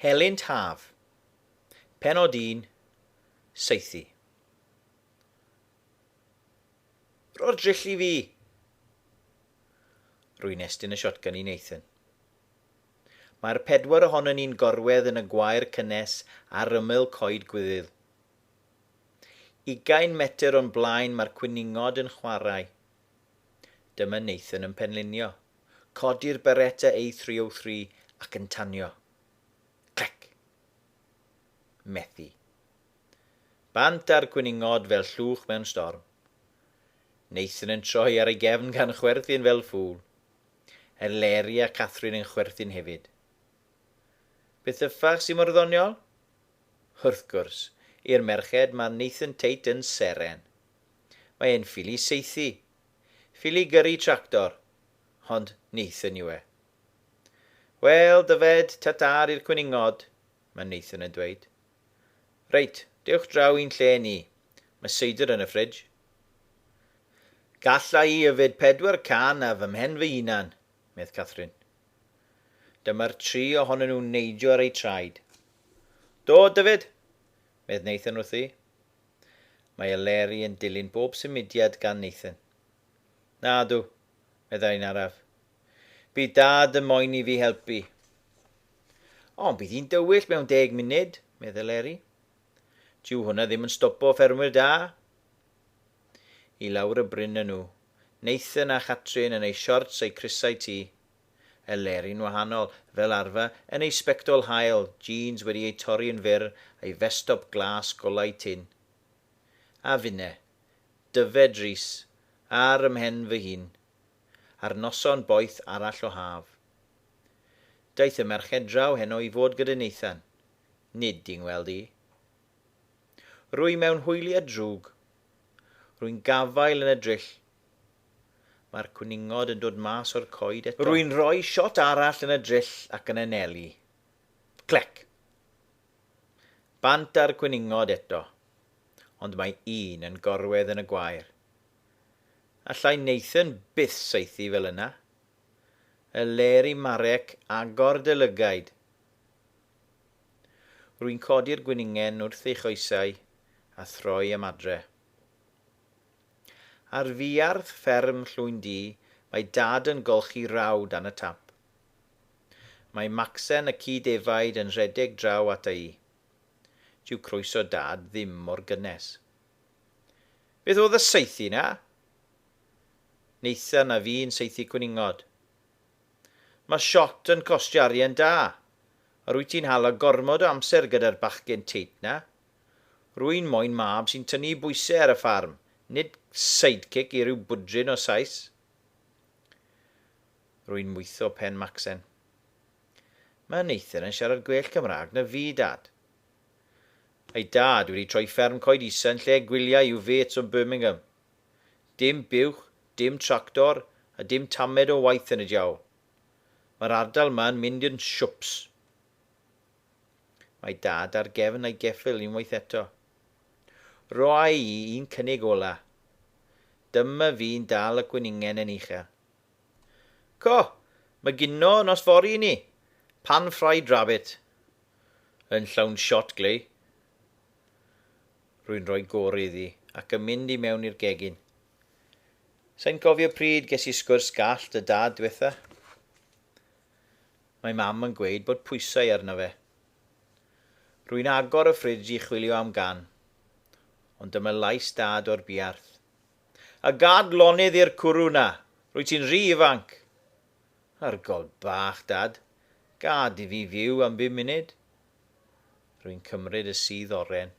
Helynt Haf. Pennod 1. Saethu. Ro'r drill I fi. Rwy'n estyn y shotgun I Nathan. Mae'r 4 ohonyn ni'n gorwedd yn y gwair cynnes ar ymyl coed gwyddyl. 20 metr o'n blaen mae'r cwningod yn chwarae. Dyma Nathan yn penlinio. Codi'r bereta A303 ac yn tanio. Clac. Methu. Bant ar cwningod fel llwch mewn storm. Nathan yn troi ar ei gefn gan chwerthin fel ffŵl. Eleri a Catherine yn chwerthin hefyd. Beth yffach sy'n mor ddoniol? Wrth gwrs, i'r merched mae Nathan Tate yn seren. Mae e'n ffili saethu. Ffili gyrru tractor. Ond Nathan yw e. Wel, dyfed, tatar i'r cwningod, mae Nathan yn dweud. Reit, dewch draw i'n lle ni. Mae seidr yn y ffridge. Galla I yfed 4 can a fy mhen fy hunan, medd Catherine. Dyma'r 3 ohonyn nhw'n neidio ar ei traed. Do, Dyfed, medd Nathan wrthi. Mae Eleri yn dilyn bob symudiad gan Nathan. Nadw, meddai un araf. Bydd dad y moyn I fi helpu. Ond bydd hi'n dywyll mewn 10 munud, medd Eleri. Tiw hwnna ddim yn stopo ffermwyr da. I lawr y bryn yn nhw, Nathan a Catrin yn ei siorts a'i crysau tŷ. Eleri'n wahanol, fel arfer, yn ei spectol hael, jeans wedi ei torri yn fyr, a'i festop glas golau tin. A finne, Dyfed Rhys, ar ymhen fy hun, a'r noson boeth arall o haf. Daeth y merched draw heno I fod gyda Nathan, nid i'n weld I. Rwy mewn hwyliau drwg. Rwy'n gafael yn y drill. Mae'r cwningod yn dod mas o'r coed eto. Rwy'n rhoi shot arall yn y drill ac yn anelu. Clec. Bant ar cwningod eto, ond mae un yn gorwedd yn y gwair. Allai Nathan byth saethu fel yna. Eleri marec agor dy lygaid. Rwy'n codi'r gwyningen wrth ei choesau a throi am adre. Ar fiardd fferm llwyn du, mae dad yn golchi raw dan y tap. Mae Maxen y cyd-efaid yn rhedeg draw ata I. Dyw croeso dad ddim mor gynnes. Beth oedd y saethu na? Nathan a fi'n saethu cwningod. Mae shot yn costio arian da. A rwy ti'n hala gormod o amser gyda'r bachgen Tate na. Rwy'n moyn mab sy'n tynnu bwysau ar y ffarm. Nid sidekick I ryw bwdrin o sais. Rwy'n mwytho pen Maxen. Mae Nathan yn siarad gwell Cymraeg na fi, dad. Ei dad wedi troi fferm coed isa yn lle gwyliau i'w fet o Birmingham. Dim buwch, dim tractor, a dim tamed o waith yn y diawl. Mae'r ardal ma'n mynd yn siwps. Mae dad ar gefn ei geffil unwaith eto. Roi I un cynnig ola. Dyma fi'n dal y gwyningen yn uchel. Co, mae ginno nos fori I ni. Pan fried rabbit. Yn llawn shot glei. Rwy'n rhoi gor iddi ac yn mynd I mewn i'r gegin. Sa'n cofio pryd ges I sgwrs gall dy dad diwetha? Mae mam yn gweud bod pwysau arno fe. Rwy'n agor y ffridge I chwilio am gan. Ond dyma lais dad o'r biarth. A gad lonydd i'r cwrw na. Rwy ti'n rhy ifanc. Argol bach, dad. Gad I fi fyw am 5 munud. Rwy'n cymryd y sydd oren.